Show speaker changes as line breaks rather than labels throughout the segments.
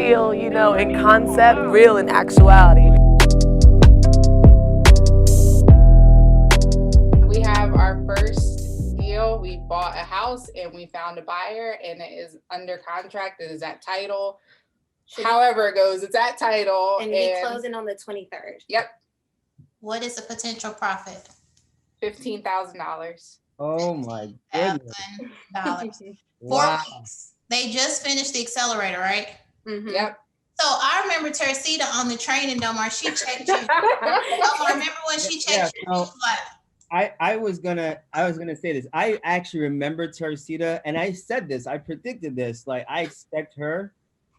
real, you know, in concept, real in actuality.
We have our first deal. We bought a house and we found a buyer, and it is under contract. It is at title. However it goes, it's at title.
And we closing on the 23rd.
Yep.
What is the potential profit?
$15,000.
Oh my goodness.
$4
Wow.
weeks. They just finished the accelerator, right?
Mm-hmm.
Yep.
So I remember Teresita on the training, Dolmar. She checked you. Dolmar, remember when she checked you?
So I was gonna say this. I actually remember Teresita, and I said this. I predicted this. Like, I expect her,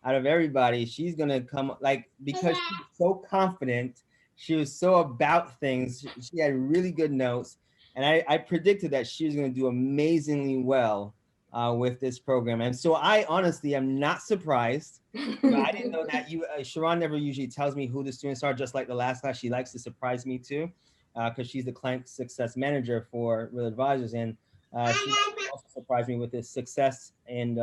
out of everybody, she's gonna come, like, because she's so confident. She was so about things. She had really good notes, and I predicted that she was gonna do amazingly well with this program. And so I honestly am not surprised. I didn't know that you, Sharon never usually tells me who the students are, just like the last class. She likes to surprise me too, because she's the client success manager for Real Advisors. And she also surprised me with the success and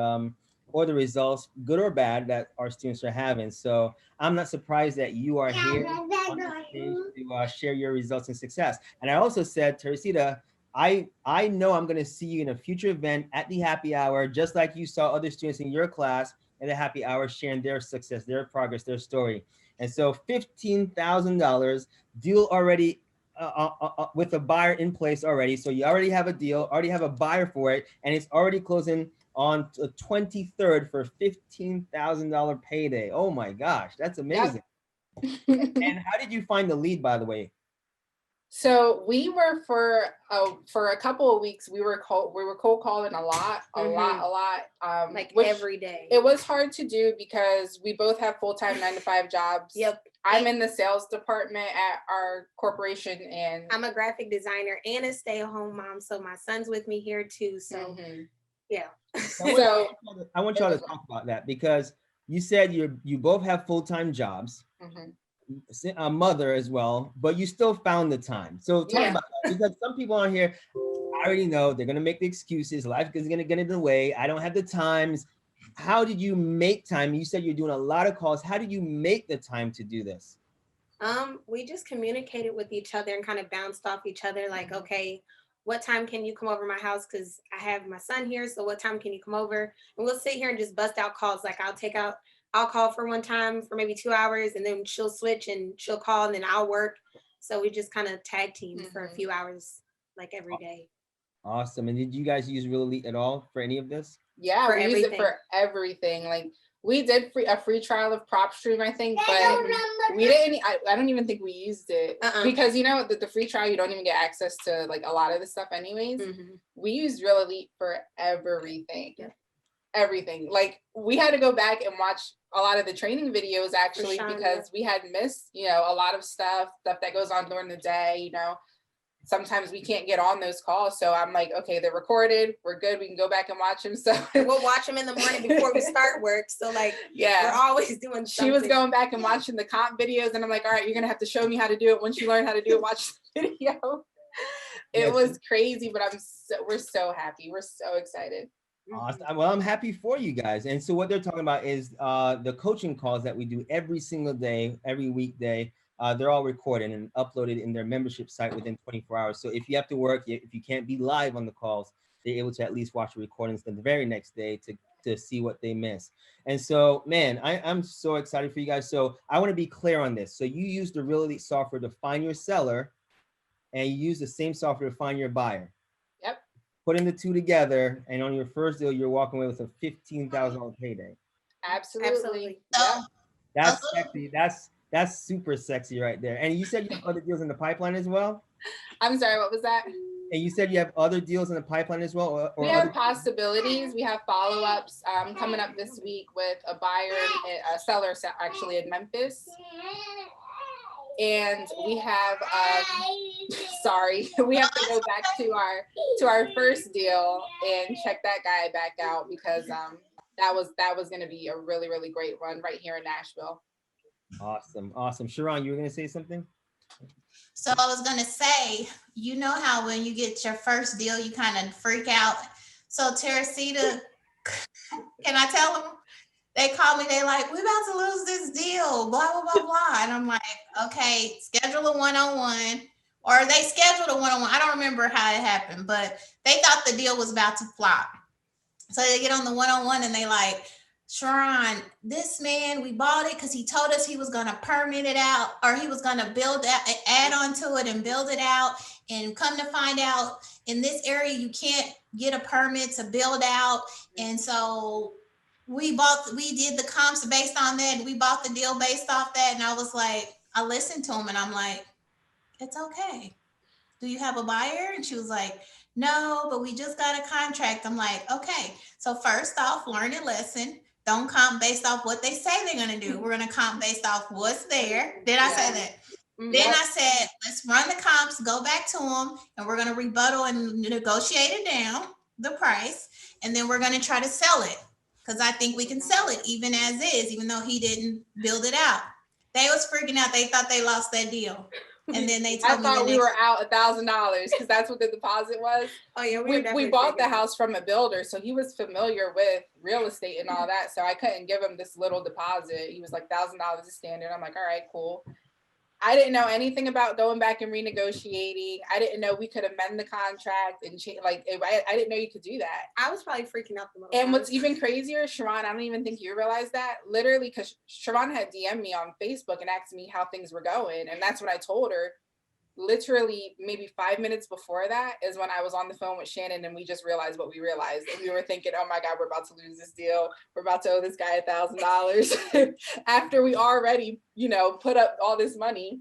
or the results, good or bad, that our students are having. So I'm not surprised that you are here on the stage to share your results and success. And I also said, Teresita, I know I'm going to see you in a future event at the happy hour, just like you saw other students in your class at the happy hour sharing their success, their progress, their story. And so $15,000 deal already with a buyer in place already. So you already have a deal, already have a buyer for it, and it's already closing on the 23rd for $15,000 payday. Oh my gosh, that's amazing. Yep. And how did you find the lead, by the way?
So we were for a couple of weeks. We were cold calling a lot.
Like every day.
It was hard to do because we both have full-time 9-to-5 jobs.
Yep.
I'm in the sales department at our corporation, and
I'm a graphic designer and a stay-at-home mom. So my son's with me here too. So yeah.
So
I want y'all to talk about that, because you said you both have full-time jobs. A mother as well, but you still found the time. So talk about that, because some people on here, I already know they're gonna make the excuses. Life is gonna get in the way. I don't have the times. How did you make time? You said you're doing a lot of calls. How did you make the time to do this?
We just communicated with each other and kind of bounced off each other. Like, okay, what time can you come over my house? Because I have my son here. So what time can you come over? And we'll sit here and just bust out calls. Like, I'll call for one time for maybe 2 hours, and then she'll switch and she'll call, and then I'll work. So we just kind of tag team for a few hours, like every day.
Awesome. And did you guys use Real Elite at all for any of this?
Yeah, we use it for everything. Like, we did a free trial of PropStream, I think, but we didn't. I don't even think we used it because, you know, the free trial, you don't even get access to like a lot of the stuff anyways. We used Real Elite for everything. Everything. Like, we had to go back and watch a lot of the training videos actually, because we had missed, you know, a lot of stuff that goes on during the day. You know, sometimes we can't get on those calls, so I'm like, okay, they're recorded, we're good, we can go back and watch them. So
we'll watch them in the morning before we start work. So like, we're always doing something.
She was going back and watching the comp videos, and I'm like, all right, you're gonna have to show me how to do it. Once you learn how to do it, watch the video. It was crazy, but we're so happy, we're so excited.
Awesome. Well, I'm happy for you guys. And so what they're talking about is the coaching calls that we do every single day, every weekday. They're all recorded and uploaded in their membership site within 24 hours. So if you have to work, if you can't be live on the calls, they're able to at least watch the recordings the very next day to see what they miss. And so, man, I'm so excited for you guys. So I want to be clear on this. So you use the Real Elite software to find your seller, and you use the same software to find your buyer.
Yep.
Putting the two together, and on your first deal, you're walking away with a $15,000 payday.
Absolutely.
Yep. That's sexy. That's super sexy right there. And you said you have other deals in the pipeline as well?
I'm sorry, what was that?
And you said you have other deals in the pipeline as well?
We have possibilities. We have follow-ups coming up this week with a buyer, a seller actually in Memphis. And we have, we have to go back to our first deal and check that guy back out, because that was going to be a really, really great run right here in Nashville.
Awesome. Sharon, you were going to say something?
So I was going to say, you know how when you get your first deal, you kind of freak out. So Teresita, can I tell them? They called me, they like, we about to lose this deal, blah, blah, blah, blah. And I'm like, okay, schedule a one-on-one. Or they scheduled a one-on-one. I don't remember how it happened, but they thought the deal was about to flop. So they get on the one-on-one and they like, Sharon, this man, we bought it because he told us he was going to permit it out, or he was going to build that, add on to it and build it out. And come to find out, in this area, you can't get a permit to build out. And so we did the comps based on that. We bought the deal based off that. And I was like, I listened to him and I'm like, it's okay. Do you have a buyer? And she was like, no, but we just got a contract. I'm like, okay. So first off, learn a lesson. Don't comp based off what they say they're going to do. We're going to comp based off what's there. Did I say that? Then I said, let's run the comps, go back to them, and we're going to rebuttal and negotiate it down, the price. And then we're going to try to sell it, because I think we can sell it even as is, even though he didn't build it out. They was freaking out. They thought they lost that deal. And then they told me
I thought we were out $1,000 because that's what the deposit was.
Oh yeah,
we bought the house from a builder, so he was familiar with real estate and all that. So I couldn't give him this little deposit. He was like $1,000 is standard. I'm like, all right, cool. I didn't know anything about going back and renegotiating. I didn't know we could amend the contract and change. Like, I didn't know you could do that.
I was probably freaking out the most.
And what's even crazier, Sharon, I don't even think you realize that. Literally, because Sharon had DM'd me on Facebook and asked me how things were going. And that's when I told her. Literally, maybe 5 minutes before that is when I was on the phone with Shannon and we just realized what we realized. And we were thinking, oh my God, we're about to lose this deal. We're about to owe this guy $1,000 after we already, put up all this money.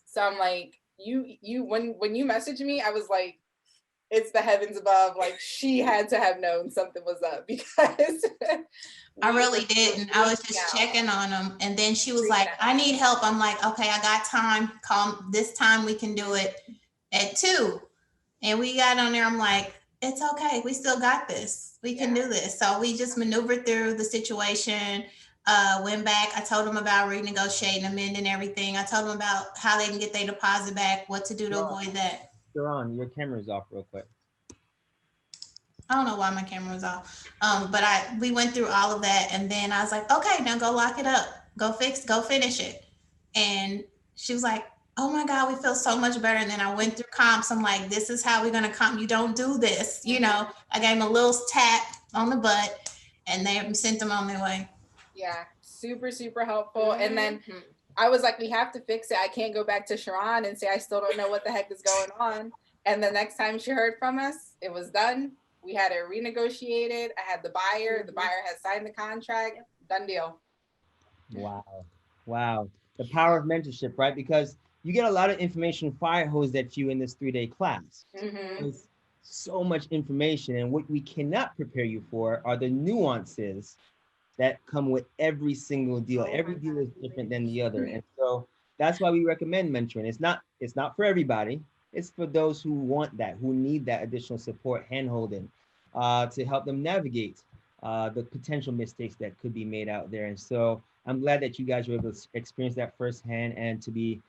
So I'm like, when you messaged me, I was like, it's the heavens above. Like, she had to have known something was up, because
I really didn't. I was just checking on them. And then she was like, I need help. I'm like, okay, I got time. Call this time. We can do it at 2. And we got on there. I'm like, it's okay. We still got this. We can do this. So we just maneuvered through the situation, went back. I told them about renegotiating, amending everything. I told them about how they can get their deposit back, what to do to avoid that.
Sharon, your camera's off real quick.
I don't know why my camera was off. But we went through all of that, and then I was like, okay, now go lock it up. Go finish it. And she was like, oh my God, we feel so much better. And then I went through comps. I'm like, this is how we're gonna comp. You don't do this. I gave him a little tap on the butt, and they sent them on their way.
Yeah, super, super helpful. And then I was like, we have to fix it. I can't go back to Sharon and say, I still don't know what the heck is going on. And the next time she heard from us, it was done. We had it renegotiated. I had the buyer. The buyer had signed the contract. Done deal.
Wow. The power of mentorship, right? Because you get a lot of information fire hosed at you in this 3-day class. There's so much information. And what we cannot prepare you for are the nuances that come with every single deal. Every deal is different than the other. And so that's why we recommend mentoring. It's not for everybody. It's for those who want that, who need that additional support, hand-holding, to help them navigate the potential mistakes that could be made out there. And so I'm glad that you guys were able to experience that firsthand, and to be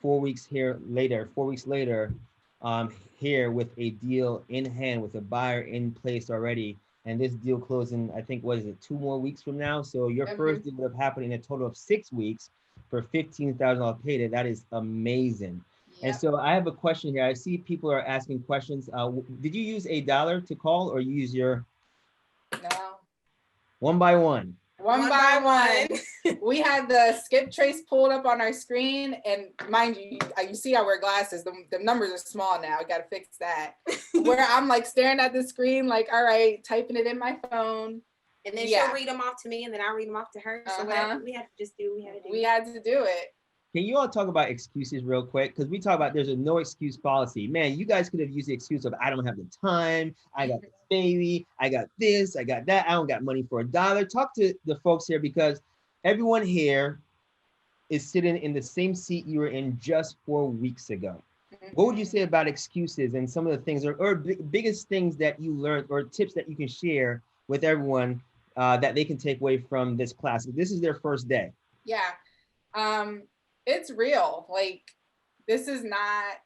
4 weeks later, here with a deal in hand, with a buyer in place already. And this deal closing, I think, 2 more weeks from now? So your first deal would have happened in a total of 6 weeks for $15,000 payday. That is amazing. Yep. And so I have a question here. I see people are asking questions. Did you use a dollar to call, or use your?
No.
One by one.
One by one. We had the skip trace pulled up on our screen, and mind you, you see I wear glasses. The numbers are small now. I got to fix that. Where I'm like staring at the screen, like, all right, typing it in my phone.
And then she'll read them off to me, and then I'll read them off to her. So whatever we had to just do, we had to do it.
Can you all talk about excuses real quick? Because we talk about there's a no excuse policy. Man, you guys could have used the excuse of, I don't have the time, I got this baby, I got this, I got that, I don't got money for $1. Talk to the folks here, because everyone here is sitting in the same seat you were in just 4 weeks ago. What would you say about excuses and some of the things, or biggest things that you learned, or tips that you can share with everyone that they can take away from this class? This is their first day.
Yeah. It's real. Like, this is not,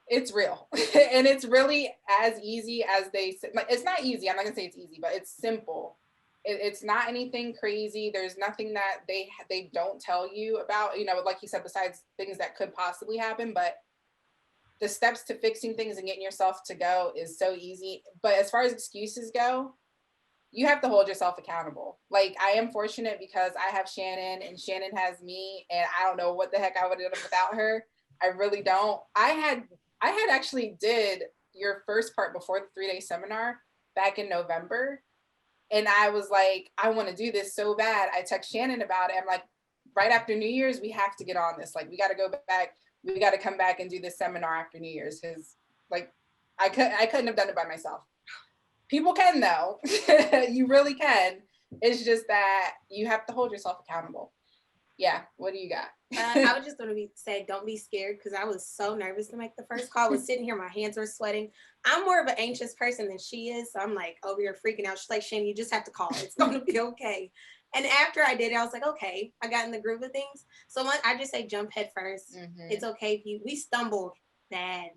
it's real. And it's really as easy as they say. Like, it's not easy. I'm not gonna say it's easy, but it's simple. It's not anything crazy. There's nothing that they don't tell you about, you know, like you said, besides things that could possibly happen, but the steps to fixing things and getting yourself to go is so easy. But as far as excuses go, you have to hold yourself accountable. Like, I am fortunate because I have Shannon and Shannon has me, and I don't know what the heck I would have done without her. I really don't. I had actually did your first part before the 3-day seminar back in November. And I was like, I want to do this so bad. I text Shannon about it. I'm like, right after New Year's, we have to get on this. Like, we got to go back. We got to come back and do this seminar after New Year's. Because like, I couldn't have done it by myself. People can though. You really can. It's just that you have to hold yourself accountable. Yeah. What do you got?
I was just going to say, don't be scared, because I was so nervous to make the first call. I was sitting here, my hands were sweating. I'm more of an anxious person than she is. So I'm like over here freaking out. She's like, Shane, you just have to call. It's going to be okay. And after I did it, I was like, okay, I got in the groove of things. So I just say jump head first. Mm-hmm. It's okay if we stumbled bad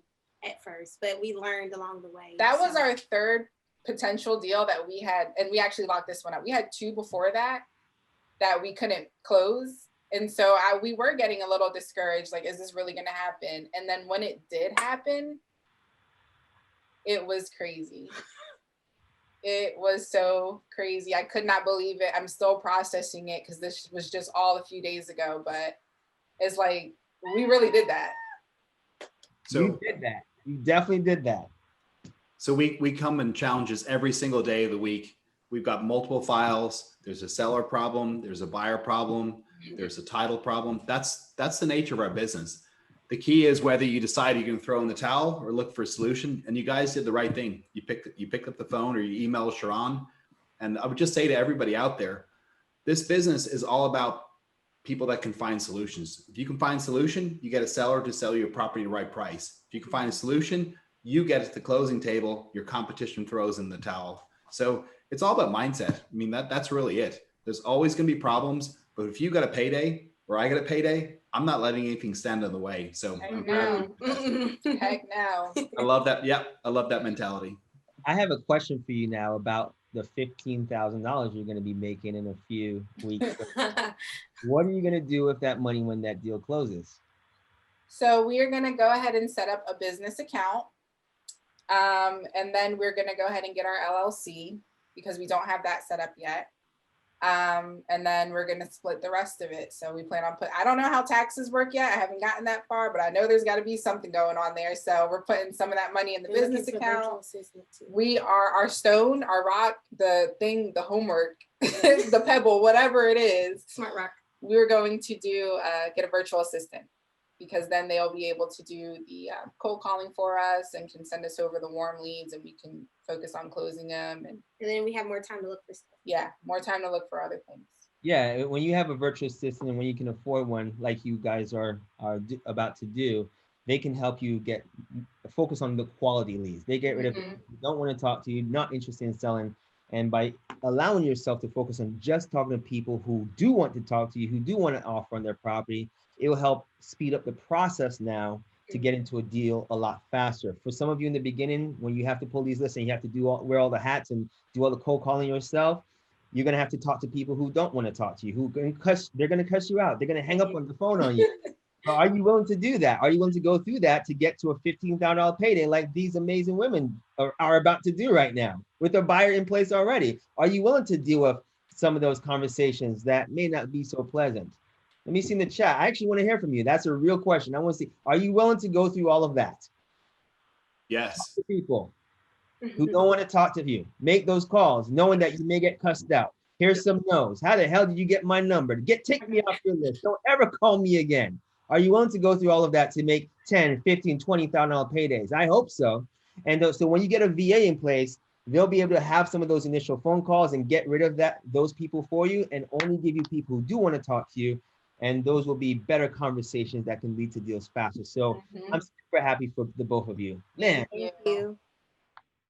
at first, but we learned along the way.
That was our third potential deal that we had, and we actually locked this one up. We had 2 before that we couldn't close. And so we were getting a little discouraged, like, is this really going to happen? And then when it did happen, it was crazy. It was so crazy. I could not believe it. I'm still processing it because this was just all a few days ago, but it's like, we really did that.
So you did that. You definitely did that.
So we come in challenges every single day of the week. We've got multiple files. There's a seller problem. There's a buyer problem. There's a title problem. That's the nature of our business. The key is whether you decide you're going to throw in the towel or look for a solution. And you guys did the right thing. You picked up the phone or you emailed Sharon. And I would just say to everybody out there, this business is all about people that can find solutions. If you can find a solution, you get a seller to sell you a property at the right price. If you can find a solution, you get at the closing table, your competition throws in the towel. So it's all about mindset. I mean, that's really it. There's always going to be problems, but if you got a payday or I got a payday, I'm not letting anything stand in the way. So I'm proud of you.
Heck no.
I love that. Yeah, I love that mentality.
I have a question for you now about the $15,000 you're going to be making in a few weeks. What are you going to do with that money when that deal closes?
So we are going to go ahead and set up a business account. And then we're going to go ahead and get our LLC because we don't have that set up yet. And then we're going to split the rest of it. So we plan on I don't know how taxes work yet. I haven't gotten that far, but I know there's got to be something going on there. So we're putting some of that money in the business account. We are our stone, our rock, the thing, the homework, the pebble, whatever it is.
Smart rock.
We're going to get a virtual assistant, because then they'll be able to do the cold calling for us and can send us over the warm leads, and we can focus on closing them. And
then we have more time to look for stuff.
Yeah, more time to look for other things.
Yeah, when you have a virtual assistant and when you can afford one, like you guys are about to do, they can help you focus on the quality leads. They get rid of people who don't want to talk to you, not interested in selling. And by allowing yourself to focus on just talking to people who do want to talk to you, who do want to offer on their property, it will help speed up the process now to get into a deal a lot faster. For some of you in the beginning, when you have to pull these lists and you have to wear all the hats and do all the cold calling yourself, you're going to have to talk to people who don't want to talk to you, they're going to cuss you out. They're going to hang up on the phone on you. So are you willing to do that? Are you willing to go through that to get to a $15,000 payday like these amazing women are about to do right now with a buyer in place already? Are you willing to deal with some of those conversations that may not be so pleasant? Let me see in the chat. I actually want to hear from you. That's a real question. I want to see, are you willing to go through all of that?
Yes.
People who don't want to talk to you, make those calls, knowing that you may get cussed out. Here's some no's. How the hell did you get my number? Take me off your list. Don't ever call me again. Are you willing to go through all of that to make $10,000, $15,000, $20,000 paydays? I hope so. And so when you get a VA in place, they'll be able to have some of those initial phone calls and get rid of those people for you and only give you people who do want to talk to you. And those will be better conversations that can lead to deals faster. So I'm super happy for the both of you. Man,
Thank you.